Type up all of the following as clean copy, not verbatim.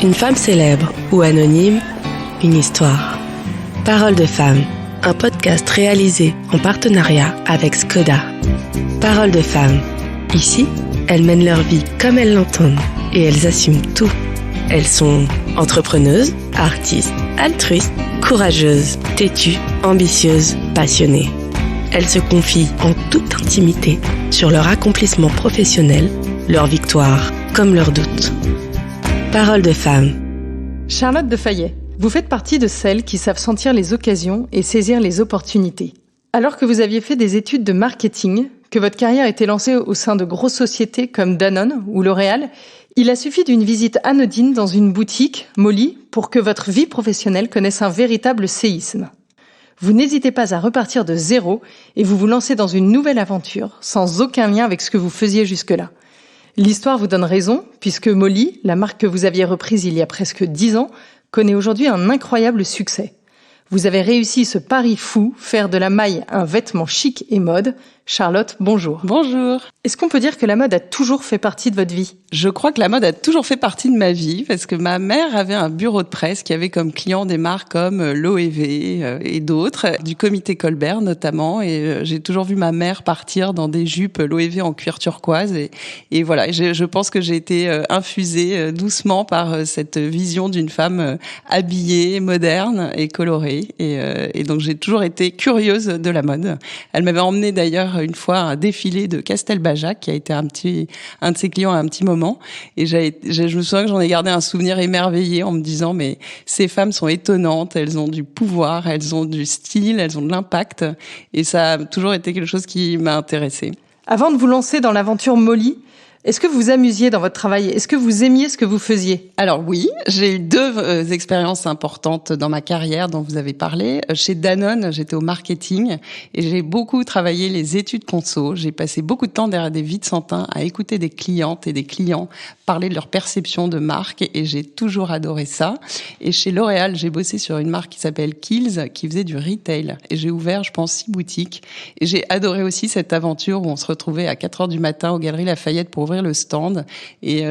Une femme célèbre ou anonyme, une histoire. Parole de femme, un podcast réalisé en partenariat avec Skoda. Parole de femme. Ici, elles mènent leur vie comme elles l'entendent et elles assument tout. Elles sont entrepreneuses, artistes, altruistes, courageuses, têtues, ambitieuses, passionnées. Elles se confient en toute intimité sur leur accomplissement professionnel, leurs victoires comme leurs doutes. Parole de femme. Charlotte de Fayet, vous faites partie de celles qui savent sentir les occasions et saisir les opportunités. Alors que vous aviez fait des études de marketing, que votre carrière était lancée au sein de grosses sociétés comme Danone ou L'Oréal, il a suffi d'une visite anodine dans une boutique, Molly, pour que votre vie professionnelle connaisse un véritable séisme. Vous n'hésitez pas à repartir de zéro et vous vous lancez dans une nouvelle aventure, sans aucun lien avec ce que vous faisiez jusque-là. L'histoire vous donne raison, puisque Molly, la marque que vous aviez reprise il y a presque 10 ans, connaît aujourd'hui un incroyable succès. Vous avez réussi ce pari fou, faire de la maille un vêtement chic et mode. Charlotte, bonjour. Bonjour. Est-ce qu'on peut dire que la mode a toujours fait partie de votre vie ? Je crois que la mode a toujours fait partie de ma vie parce que ma mère avait un bureau de presse qui avait comme clients des marques comme Loewe et d'autres, du comité Colbert notamment. Et j'ai toujours vu ma mère partir dans des jupes Loewe en cuir turquoise. Et voilà, je pense que j'ai été infusée doucement par cette vision d'une femme habillée, moderne et colorée. Et donc j'ai toujours été curieuse de la mode. Elle m'avait emmenée d'ailleurs une fois un défilé de Castelbajac qui a été un de ses clients à un petit moment, et je me souviens que j'en ai gardé un souvenir émerveillé en me disant mais ces femmes sont étonnantes, elles ont du pouvoir, elles ont du style, elles ont de l'impact, et ça a toujours été quelque chose qui m'a intéressée. Avant de vous lancer dans l'aventure Molly, est-ce que vous vous amusiez dans votre travail ? Est-ce que vous aimiez ce que vous faisiez ? Alors oui, j'ai eu 2 expériences importantes dans ma carrière dont vous avez parlé. Chez Danone, j'étais au marketing et j'ai beaucoup travaillé les études conso. J'ai passé beaucoup de temps derrière des vides sans à écouter des clientes et des clients parler de leur perception de marque, et j'ai toujours adoré ça. Et chez L'Oréal, j'ai bossé sur une marque qui s'appelle Kiehl's qui faisait du retail, et j'ai ouvert, je pense, 6 boutiques. Et j'ai adoré aussi cette aventure où on se retrouvait à 4h du matin aux Galeries Lafayette pour ouvrir le stand, et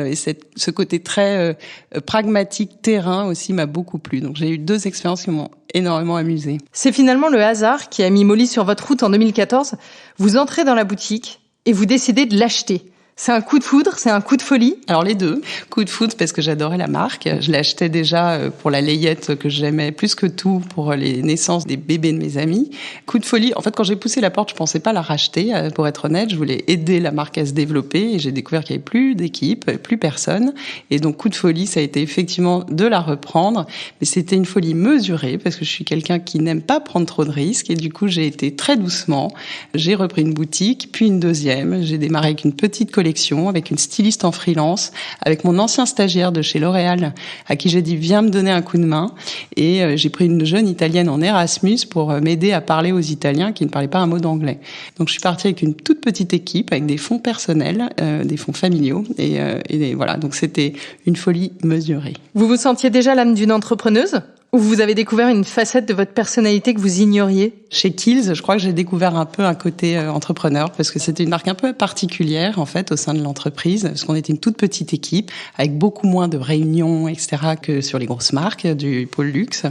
ce côté très pragmatique terrain aussi m'a beaucoup plu. Donc j'ai eu 2 expériences qui m'ont énormément amusée. C'est finalement le hasard qui a mis Molly sur votre route en 2014. Vous entrez dans la boutique et vous décidez de l'acheter. C'est un coup de foudre, c'est un coup de folie ? Alors les 2. Coup de foudre parce que j'adorais la marque. Je l'achetais déjà pour la layette que j'aimais plus que tout pour les naissances des bébés de mes amis. Coup de folie, en fait quand j'ai poussé la porte, je pensais pas la racheter, pour être honnête. Je voulais aider la marque à se développer, et j'ai découvert qu'il n'y avait plus d'équipe, plus personne. Et donc coup de folie, ça a été effectivement de la reprendre. Mais c'était une folie mesurée parce que je suis quelqu'un qui n'aime pas prendre trop de risques, et du coup j'ai été très doucement. J'ai repris une boutique, puis une deuxième. J'ai démarré avec une petite collection, avec une styliste en freelance, avec mon ancien stagiaire de chez L'Oréal, à qui j'ai dit viens me donner un coup de main, et j'ai pris une jeune Italienne en Erasmus pour m'aider à parler aux Italiens qui ne parlaient pas un mot d'anglais. Donc je suis partie avec une toute petite équipe, avec des fonds personnels, des fonds familiaux, et voilà, donc c'était une folie mesurée. Vous vous sentiez déjà l'âme d'une entrepreneuse ? Ou vous avez découvert une facette de votre personnalité que vous ignoriez ? Chez Kiehl's, je crois que j'ai découvert un peu un côté entrepreneur, parce que c'était une marque un peu particulière en fait au sein de l'entreprise, parce qu'on était une toute petite équipe avec beaucoup moins de réunions, etc. que sur les grosses marques du pôle luxe.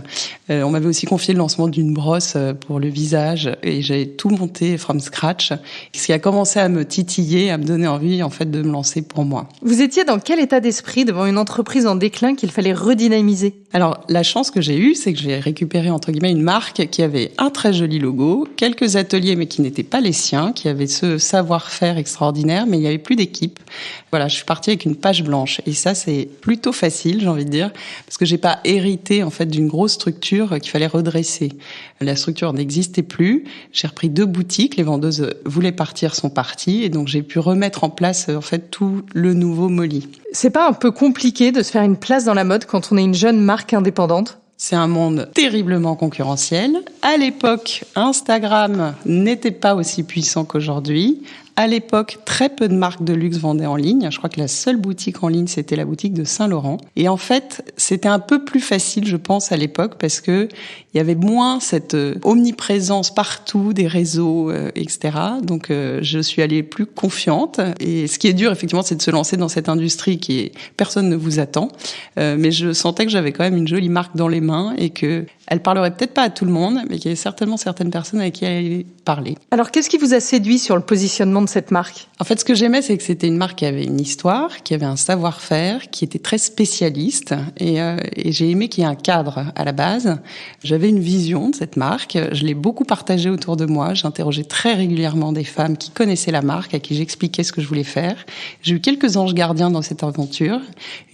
On m'avait aussi confié le lancement d'une brosse pour le visage, et j'ai tout monté from scratch, ce qui a commencé à me titiller, à me donner envie en fait de me lancer pour moi. Vous étiez dans quel état d'esprit devant une entreprise en déclin qu'il fallait redynamiser ? Alors la chance que j'ai eue, c'est que j'ai récupéré entre guillemets une marque qui avait un très joli logo, quelques ateliers mais qui n'étaient pas les siens, qui avaient ce savoir-faire extraordinaire, mais il n'y avait plus d'équipe. Voilà, je suis partie avec une page blanche, et ça c'est plutôt facile, j'ai envie de dire, parce que j'ai pas hérité en fait d'une grosse structure qu'il fallait redresser. La structure n'existait plus. J'ai repris 2 boutiques, les vendeuses voulaient partir, sont parties, et donc j'ai pu remettre en place en fait tout le nouveau Molly. C'est pas un peu compliqué de se faire une place dans la mode quand on est une jeune marque indépendante ? C'est un monde terriblement concurrentiel. À l'époque, Instagram n'était pas aussi puissant qu'aujourd'hui. À l'époque, très peu de marques de luxe vendaient en ligne. Je crois que la seule boutique en ligne, c'était la boutique de Saint-Laurent. Et en fait, c'était un peu plus facile, je pense, à l'époque, parce que il y avait moins cette omniprésence partout des réseaux, etc. Donc, je suis allée plus confiante. Et ce qui est dur, effectivement, c'est de se lancer dans cette industrie personne ne vous attend. Mais je sentais que j'avais quand même une jolie marque dans les mains et que elle parlerait peut-être pas à tout le monde, mais qu'il y avait certainement certaines personnes avec qui elle allait parler. Alors, qu'est-ce qui vous a séduit sur le positionnement de cette marque ? En fait, ce que j'aimais, c'est que c'était une marque qui avait une histoire, qui avait un savoir-faire, qui était très spécialiste. Et j'ai aimé qu'il y ait un cadre à la base. J'avais une vision de cette marque. Je l'ai beaucoup partagée autour de moi. J'interrogeais très régulièrement des femmes qui connaissaient la marque, à qui j'expliquais ce que je voulais faire. J'ai eu quelques anges gardiens dans cette aventure.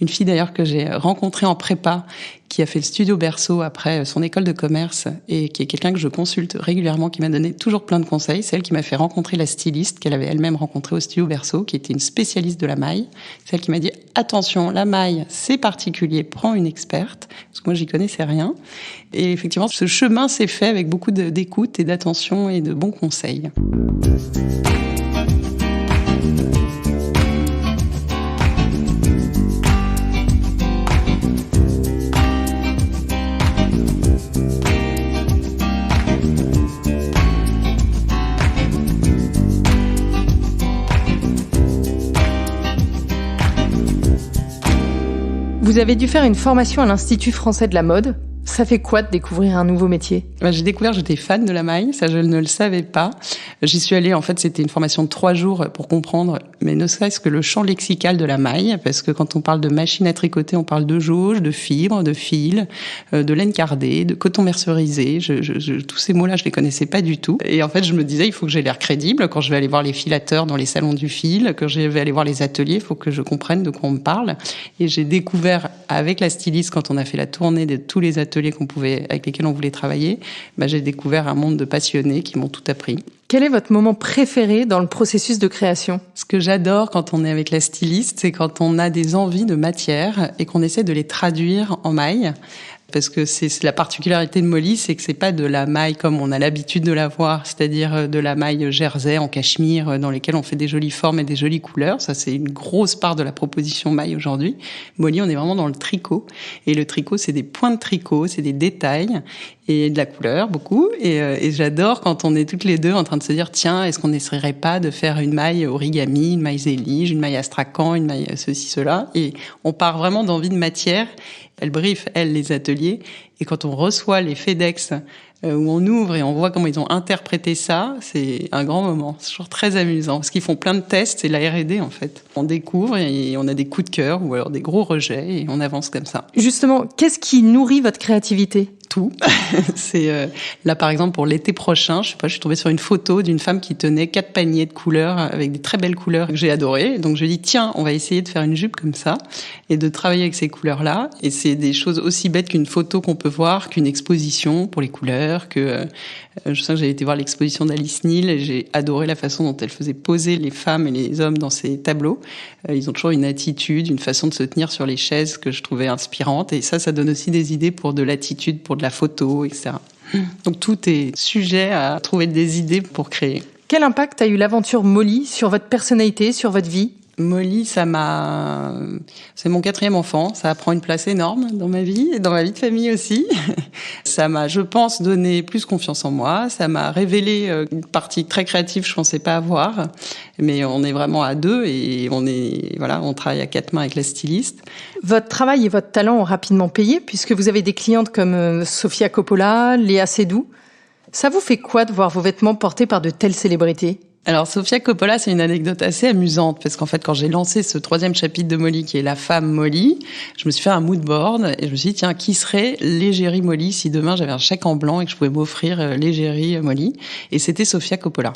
Une fille d'ailleurs que j'ai rencontrée en prépa, qui a fait le studio Berceau après son école de commerce et qui est quelqu'un que je consulte régulièrement, qui m'a donné toujours plein de conseils. C'est elle qui m'a fait rencontrer la styliste qu'elle avait elle-même rencontrée au studio Berceau, qui était une spécialiste de la maille. C'est elle qui m'a dit « Attention, la maille, c'est particulier, prends une experte », parce que moi, j'y connaissais rien. Et effectivement, ce chemin s'est fait avec beaucoup d'écoute et d'attention et de bons conseils. Vous avez dû faire une formation à l'Institut français de la mode. Ça fait quoi de découvrir un nouveau métier ? J'ai découvert, j'étais fan de la maille, ça je ne le savais pas. J'y suis allée, en fait, c'était une formation de 3 jours pour comprendre, mais ne serait-ce que le champ lexical de la maille, parce que quand on parle de machine à tricoter, on parle de jauge, de fibres, de fil, de laine cardée, de coton mercerisé. Tous ces mots-là, je les connaissais pas du tout. Et en fait, je me disais, il faut que j'ai l'air crédible quand je vais aller voir les filateurs dans les salons du fil, quand je vais aller voir les ateliers, il faut que je comprenne de quoi on me parle. Et j'ai découvert, avec la styliste, quand on a fait la tournée de tous les ateliers avec lesquels on voulait travailler, j'ai découvert un monde de passionnés qui m'ont tout appris. Quel est votre moment préféré dans le processus de création ? Ce que j'adore quand on est avec la styliste, c'est quand on a des envies de matière et qu'on essaie de les traduire en maille. Parce que c'est la particularité de Molly, c'est que c'est pas de la maille comme on a l'habitude de la voir, c'est-à-dire de la maille jersey en cachemire dans lesquelles on fait des jolies formes et des jolies couleurs. Ça, c'est une grosse part de la proposition maille aujourd'hui. Molly, on est vraiment dans le tricot. Et le tricot, c'est des points de tricot, c'est des détails et de la couleur, beaucoup. Et j'adore quand on est toutes les deux en train de se dire, tiens, est-ce qu'on n'essaierait pas de faire une maille origami, une maille zélige, une maille astrakhan, une maille ceci, cela. Et on part vraiment d'envie de matière. Elle briefe, les ateliers. Et quand on reçoit les FedEx, où on ouvre et on voit comment ils ont interprété ça, c'est un grand moment. C'est toujours très amusant. Parce qu'ils font plein de tests, c'est la R&D, en fait. On découvre et on a des coups de cœur ou alors des gros rejets et on avance comme ça. Justement, qu'est-ce qui nourrit votre créativité ? Tout. C'est là par exemple pour l'été prochain, je suis tombée sur une photo d'une femme qui tenait 4 paniers de couleurs avec des très belles couleurs que j'ai adorées. Donc je dis tiens, on va essayer de faire une jupe comme ça et de travailler avec ces couleurs-là. Et c'est des choses aussi bêtes qu'une photo qu'on peut voir, qu'une exposition pour les couleurs. Je sais que j'ai été voir l'exposition d'Alice Neal et j'ai adoré la façon dont elle faisait poser les femmes et les hommes dans ses tableaux. Ils ont toujours une attitude, une façon de se tenir sur les chaises que je trouvais inspirante. Et ça donne aussi des idées pour de l'attitude, pour de la photo, etc. Donc tout est sujet à trouver des idées pour créer. Quel impact a eu l'aventure Molly sur votre personnalité, sur votre vie ? Molly, c'est mon 4e enfant. Ça prend une place énorme dans ma vie et dans ma vie de famille aussi. Ça m'a, je pense, donné plus confiance en moi. Ça m'a révélé une partie très créative que je pensais pas avoir. Mais on est vraiment à 2 et on travaille à 4 mains avec la styliste. Votre travail et votre talent ont rapidement payé puisque vous avez des clientes comme Sofia Coppola, Léa Seydoux. Ça vous fait quoi de voir vos vêtements portés par de telles célébrités ? Alors, Sofia Coppola, c'est une anecdote assez amusante parce qu'en fait, quand j'ai lancé ce 3e chapitre de Molly, qui est la femme Molly, je me suis fait un mood board et je me suis dit, tiens, qui serait l'égérie Molly si demain j'avais un chèque en blanc et que je pouvais m'offrir l'égérie Molly? Et c'était Sofia Coppola.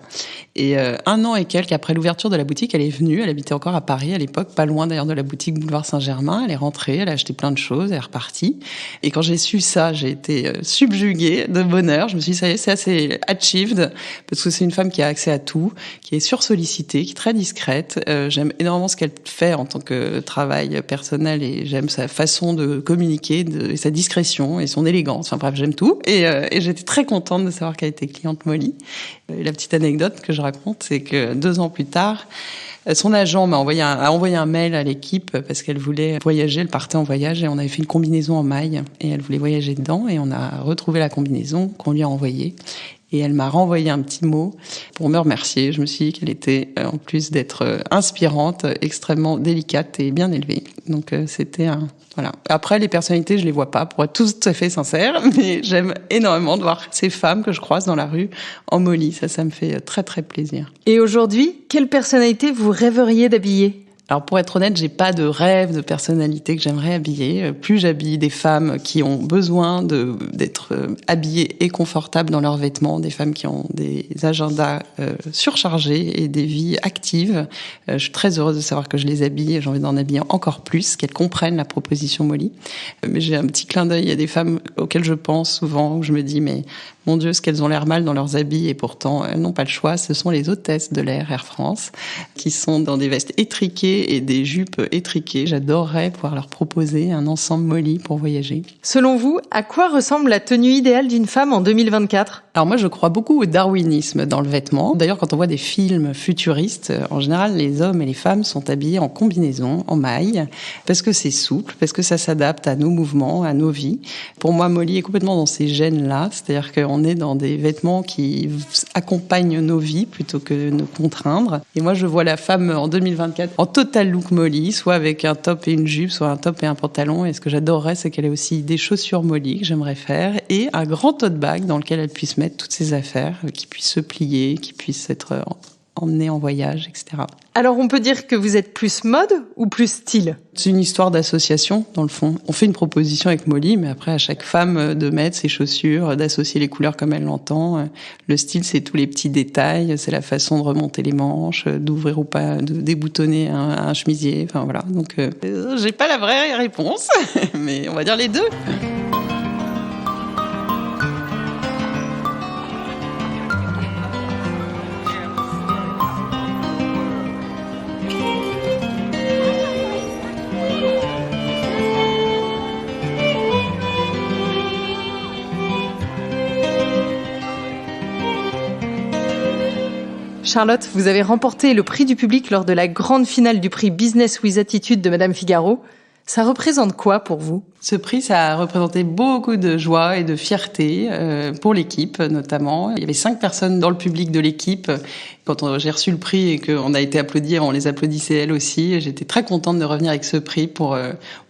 Et 1 an et quelques après l'ouverture de la boutique, elle est venue, elle habitait encore à Paris à l'époque, pas loin d'ailleurs de la boutique Boulevard Saint-Germain. Elle est rentrée, elle a acheté plein de choses, elle est repartie. Et quand j'ai su ça, j'ai été subjuguée de bonheur. Je me suis dit, ça y est, c'est assez achieved parce que c'est une femme qui a accès à tout. qui est sursollicitée, qui est très discrète. J'aime énormément ce qu'elle fait en tant que travail personnel et j'aime sa façon de communiquer, et sa discrétion et son élégance. Enfin bref, j'aime tout. Et j'étais très contente de savoir qu'elle était cliente Molly. Et la petite anecdote que je raconte, c'est que 2 ans plus tard, son agent a envoyé un mail à l'équipe parce qu'elle voulait voyager, elle partait en voyage et on avait fait une combinaison en maille et elle voulait voyager dedans et on a retrouvé la combinaison qu'on lui a envoyée. Et elle m'a renvoyé un petit mot pour me remercier. Je me suis dit qu'elle était, en plus d'être inspirante, extrêmement délicate et bien élevée. Donc c'était un... Voilà. Après, les personnalités, je les vois pas, pour être tout à fait sincère, mais j'aime énormément de voir ces femmes que je croise dans la rue en Molly. Ça me fait très, très plaisir. Et aujourd'hui, quelle personnalité vous rêveriez d'habiller ? Alors pour être honnête, j'ai pas de rêve de personnalité que j'aimerais habiller. Plus j'habille des femmes qui ont besoin d'être habillées et confortables dans leurs vêtements, des femmes qui ont des agendas surchargés et des vies actives. Je suis très heureuse de savoir que je les habille et j'ai envie d'en habiller encore plus, qu'elles comprennent la proposition Molly. Mais j'ai un petit clin d'œil, il y a des femmes auxquelles je pense souvent, où je me dis mais mon Dieu, ce qu'elles ont l'air mal dans leurs habits et pourtant elles n'ont pas le choix. Ce sont les hôtesses de l'air Air France qui sont dans des vestes étriquées et des jupes étriquées. J'adorerais pouvoir leur proposer un ensemble Molly pour voyager. Selon vous, à quoi ressemble la tenue idéale d'une femme en 2024 ? Alors moi, je crois beaucoup au darwinisme dans le vêtement. D'ailleurs, quand on voit des films futuristes, en général, les hommes et les femmes sont habillés en combinaison, en maille, parce que c'est souple, parce que ça s'adapte à nos mouvements, à nos vies. Pour moi, Molly est complètement dans ces gènes-là, c'est-à-dire qu'on est dans des vêtements qui accompagnent nos vies plutôt que nous contraindre. Et moi, je vois la femme en 2024 en total look Molly, soit avec un top et une jupe, soit un top et un pantalon. Et ce que j'adorerais, c'est qu'elle ait aussi des chaussures Molly que j'aimerais faire et un grand tote bag dans lequel elle puisse mettre toutes ses affaires, qui puisse se plier, qui puisse être emmenée en voyage, etc. Alors on peut dire que vous êtes plus mode ou plus style ? C'est une histoire d'association, dans le fond. On fait une proposition avec Molly, mais après, à chaque femme de mettre ses chaussures, d'associer les couleurs comme elle l'entend. Le style, c'est tous les petits détails, c'est la façon de remonter les manches, d'ouvrir ou pas, de déboutonner un chemisier. Enfin voilà, donc j'ai pas la vraie réponse, mais on va dire les deux. Charlotte, vous avez remporté le prix du public lors de la grande finale du prix Business with Attitude de Madame Figaro. Ça représente quoi pour vous ? Ce prix, ça a représenté beaucoup de joie et de fierté pour l'équipe notamment. Il y avait 5 personnes dans le public de l'équipe. Quand j'ai reçu le prix et qu'on a été applaudis, on les applaudissait elles aussi. J'étais très contente de revenir avec ce prix pour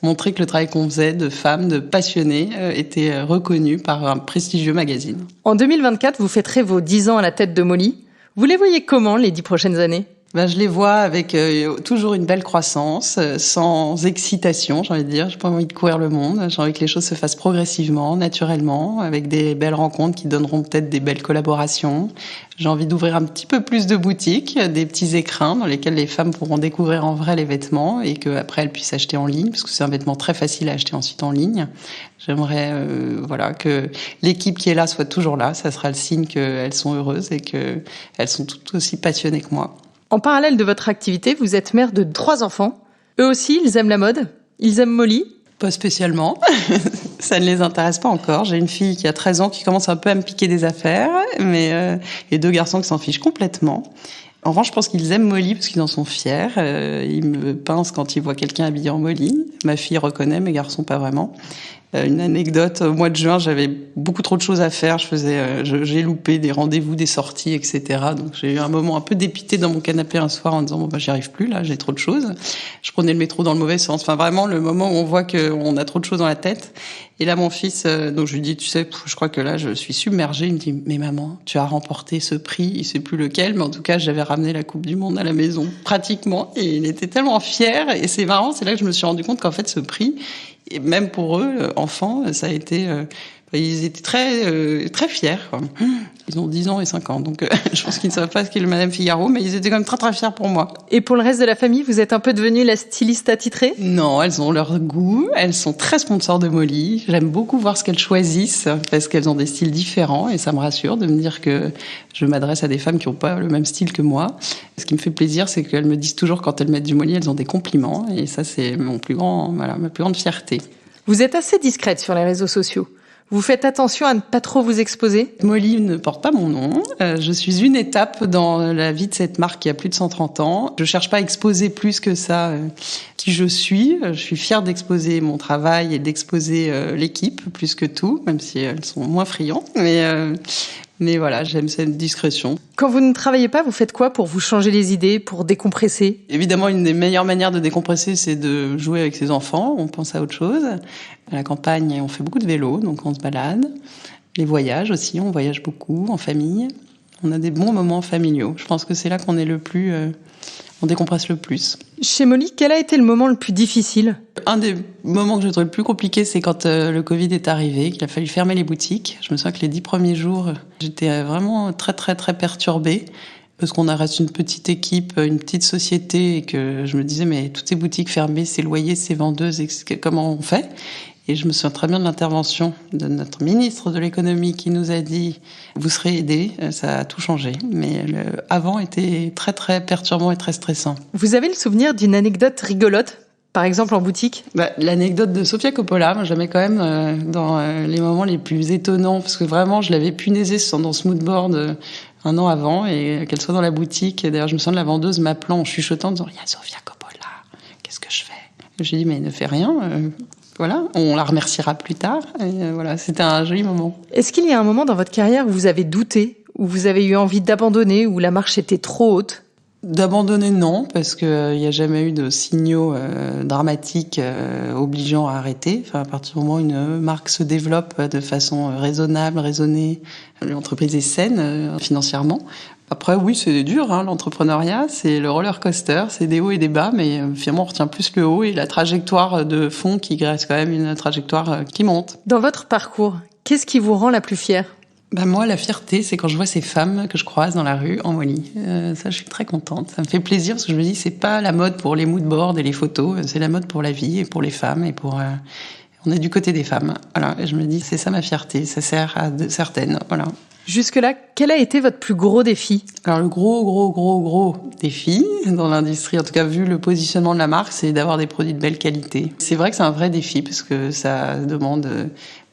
montrer que le travail qu'on faisait de femmes, de passionnées, était reconnu par un prestigieux magazine. En 2024, vous fêterez vos 10 ans à la tête de Molly. Vous les voyez comment les 10 prochaines années ? Je les vois avec toujours une belle croissance, sans excitation, j'ai envie de dire. J'ai pas envie de courir le monde. J'ai envie que les choses se fassent progressivement, naturellement, avec des belles rencontres qui donneront peut-être des belles collaborations. J'ai envie d'ouvrir un petit peu plus de boutiques, des petits écrins dans lesquels les femmes pourront découvrir en vrai les vêtements et qu'après elles puissent acheter en ligne, parce que c'est un vêtement très facile à acheter ensuite en ligne. J'aimerais que l'équipe qui est là soit toujours là. Ça sera le signe qu'elles sont heureuses et qu'elles sont toutes aussi passionnées que moi. En parallèle de votre activité, vous êtes mère de 3 enfants. Eux aussi, ils aiment la mode ? Ils aiment Molly ? Pas spécialement. Ça ne les intéresse pas encore. J'ai une fille qui a 13 ans qui commence un peu à me piquer des affaires, mais et 2 garçons qui s'en fichent complètement. En revanche, je pense qu'ils aiment Molly parce qu'ils en sont fiers. Ils me pincent quand ils voient quelqu'un habillé en Molly. Ma fille reconnaît, mes garçons pas vraiment. Une anecdote, au mois de juin, j'avais beaucoup trop de choses à faire. J'ai loupé des rendez-vous, des sorties, etc. Donc j'ai eu un moment un peu dépité dans mon canapé un soir en disant j'y arrive plus là, j'ai trop de choses. Je prenais le métro dans le mauvais sens. Enfin vraiment le moment où on voit qu'on a trop de choses dans la tête. Et là mon fils, donc je lui dis je crois que là je suis submergée. Il me dit mais maman, tu as remporté ce prix, il sait plus lequel, mais en tout cas j'avais ramené la Coupe du Monde à la maison pratiquement. Et il était tellement fier. Et c'est marrant, c'est là que je me suis rendu compte qu'en fait ce prix, et même pour eux, enfants, ça a été Ils étaient très fiers, quoi. Ils ont 10 ans et 5 ans, donc je pense qu'ils ne savent pas ce qu'est le Madame Figaro, mais ils étaient quand même très très fiers pour moi. Et pour le reste de la famille, vous êtes un peu devenue la styliste attitrée ? Non, elles ont leur goût, elles sont très sponsors de Molly. J'aime beaucoup voir ce qu'elles choisissent, parce qu'elles ont des styles différents, et ça me rassure de me dire que je m'adresse à des femmes qui n'ont pas le même style que moi. Ce qui me fait plaisir, c'est qu'elles me disent toujours, quand elles mettent du Molly, elles ont des compliments, et ça c'est ma plus grande fierté. Vous êtes assez discrète sur les réseaux sociaux. Vous faites attention à ne pas trop vous exposer ? Molly ne porte pas mon nom. Je suis une étape dans la vie de cette marque qui a plus de 130 ans. Je cherche pas à exposer plus que ça qui je suis. Je suis fière d'exposer mon travail et d'exposer l'équipe plus que tout, même si elles sont moins friandes. Mais voilà, j'aime cette discrétion. Quand vous ne travaillez pas, vous faites quoi pour vous changer les idées, pour décompresser ? Évidemment, une des meilleures manières de décompresser, c'est de jouer avec ses enfants. On pense à autre chose. À la campagne, on fait beaucoup de vélo, donc on se balade. Les voyages aussi, on voyage beaucoup en famille. On a des bons moments familiaux. Je pense que c'est là qu'on est on décompresse le plus. Chez Molly, quel a été le moment le plus difficile ? Un des moments que je trouve le plus compliqué, c'est quand le Covid est arrivé, qu'il a fallu fermer les boutiques. Je me souviens que les 10 premiers jours, j'étais vraiment très, très, très perturbée. Parce qu'on reste une petite équipe, une petite société, et que je me disais, mais toutes ces boutiques fermées, ces loyers, ces vendeuses, comment on fait ? Et je me souviens très bien de l'intervention de notre ministre de l'économie qui nous a dit « Vous serez aidés », ça a tout changé. Mais avant était très très perturbant et très stressant. Vous avez le souvenir d'une anecdote rigolote, par exemple en boutique ? L'anecdote de Sofia Coppola, moi, je la mets quand même dans les moments les plus étonnants, parce que vraiment je l'avais punaisée dans ce moodboard un an avant, et qu'elle soit dans la boutique. Et d'ailleurs je me souviens de la vendeuse m'appelant en chuchotant, en disant « Il y a Sofia Coppola, qu'est-ce que je fais ?» J'ai dit « Mais ne fais rien ». Voilà, on la remerciera plus tard. Et voilà, c'était un joli moment. Est-ce qu'il y a un moment dans votre carrière où vous avez douté, où vous avez eu envie d'abandonner, où la marche était trop haute ? D'abandonner, non, parce qu'il n'y a jamais eu de signaux dramatiques obligeant à arrêter. Enfin, à partir du moment où une marque se développe de façon raisonnable, raisonnée, l'entreprise est saine financièrement. Après, oui, c'est dur, l'entrepreneuriat, c'est le roller coaster, c'est des hauts et des bas, mais finalement, on retient plus le haut et la trajectoire de fond qui reste quand même une trajectoire qui monte. Dans votre parcours, qu'est-ce qui vous rend la plus fière ? Moi, la fierté, c'est quand je vois ces femmes que je croise dans la rue en Molly. Ça, je suis très contente. Ça me fait plaisir parce que je me dis, c'est pas la mode pour les moodboards et les photos, c'est la mode pour la vie et pour les femmes et pour... on est du côté des femmes. Voilà. Et je me dis, c'est ça ma fierté. Ça sert à certaines. Voilà. Jusque-là, quel a été votre plus gros défi ? Alors, le gros défi dans l'industrie, en tout cas vu le positionnement de la marque, c'est d'avoir des produits de belle qualité. C'est vrai que c'est un vrai défi parce que ça demande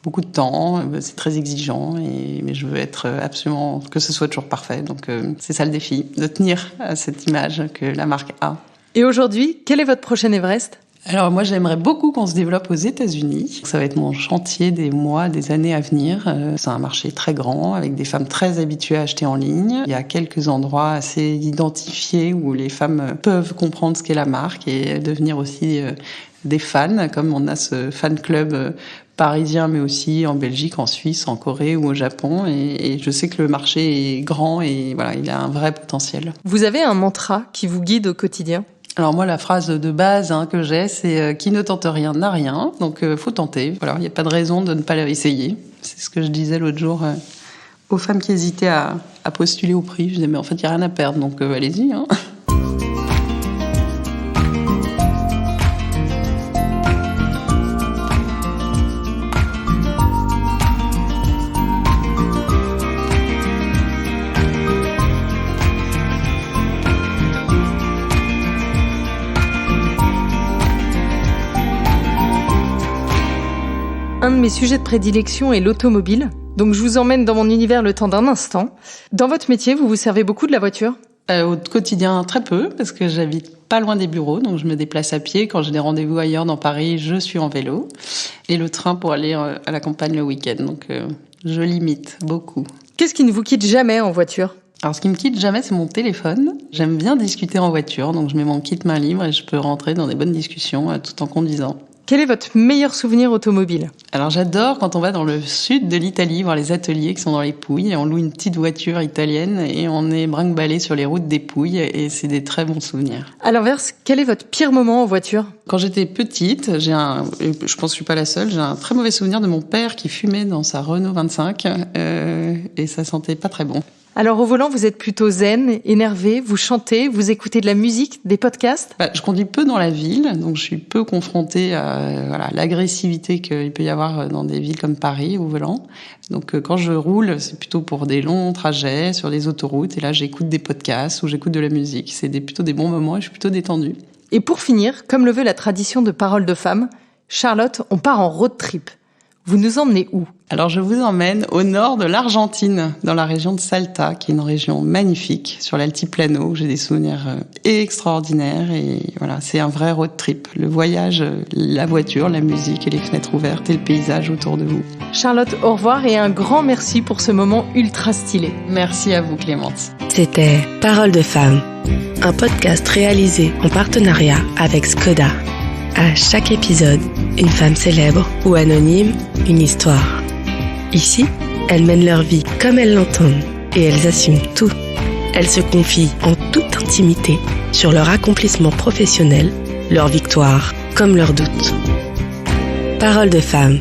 beaucoup de temps, c'est très exigeant, mais je veux être absolument, que ce soit toujours parfait. Donc c'est ça le défi, de tenir à cette image que la marque a. Et aujourd'hui, quel est votre prochain Everest ? Alors moi, j'aimerais beaucoup qu'on se développe aux États-Unis. Ça va être mon chantier des mois, des années à venir. C'est un marché très grand, avec des femmes très habituées à acheter en ligne. Il y a quelques endroits assez identifiés où les femmes peuvent comprendre ce qu'est la marque et devenir aussi des fans, comme on a ce fan club parisien, mais aussi en Belgique, en Suisse, en Corée ou au Japon. Et je sais que le marché est grand et voilà, il a un vrai potentiel. Vous avez un mantra qui vous guide au quotidien ? Alors moi, la phrase de base que j'ai, c'est « qui ne tente rien n'a rien ». Donc, faut tenter. Voilà, il n'y a pas de raison de ne pas essayer. C'est ce que je disais l'autre jour aux femmes qui hésitaient à postuler au prix. Je disais « mais en fait, il n'y a rien à perdre, donc allez-y ». Un de mes sujets de prédilection est l'automobile. Donc je vous emmène dans mon univers le temps d'un instant. Dans votre métier, vous vous servez beaucoup de la voiture ? Au quotidien, très peu, parce que j'habite pas loin des bureaux, donc je me déplace à pied. Quand j'ai des rendez-vous ailleurs dans Paris, je suis en vélo. Et le train pour aller à la campagne le week-end. Donc je limite beaucoup. Qu'est-ce qui ne vous quitte jamais en voiture ? Alors, ce qui me quitte jamais, c'est mon téléphone. J'aime bien discuter en voiture, donc je mets mon kit main libre et je peux rentrer dans des bonnes discussions tout en conduisant. quel est votre meilleur souvenir automobile ? Alors j'adore quand on va dans le sud de l'Italie, voir les ateliers qui sont dans les Pouilles. On loue une petite voiture italienne et on est brinque-ballé sur les routes des Pouilles et c'est des très bons souvenirs. À l'inverse, quel est votre pire moment en voiture ? Quand j'étais petite, je pense que je suis pas la seule, j'ai un très mauvais souvenir de mon père qui fumait dans sa Renault 25 et ça sentait pas très bon. Alors au volant, vous êtes plutôt zen, énervé, vous chantez, vous écoutez de la musique, des podcasts ? Je conduis peu dans la ville, donc je suis peu confrontée à l'agressivité qu'il peut y avoir dans des villes comme Paris au volant. Donc quand je roule, c'est plutôt pour des longs trajets sur des autoroutes et là j'écoute des podcasts ou j'écoute de la musique. C'est plutôt des bons moments et je suis plutôt détendue. Et pour finir, comme le veut la tradition de Parole de Femme, Charlotte, on part en road trip. Vous nous emmenez où ? Alors je vous emmène au nord de l'Argentine, dans la région de Salta, qui est une région magnifique, sur l'altiplano. J'ai des souvenirs extraordinaires et voilà, c'est un vrai road trip. Le voyage, la voiture, la musique et les fenêtres ouvertes et le paysage autour de vous. Charlotte, au revoir et un grand merci pour ce moment ultra stylé. Merci à vous Clémence. C'était Parole de Femme, un podcast réalisé en partenariat avec Skoda. À chaque épisode, une femme célèbre ou anonyme, une histoire. Ici, elles mènent leur vie comme elles l'entendent et elles assument tout. Elles se confient en toute intimité sur leur accomplissement professionnel, leurs victoires comme leurs doutes. Parole de Femme,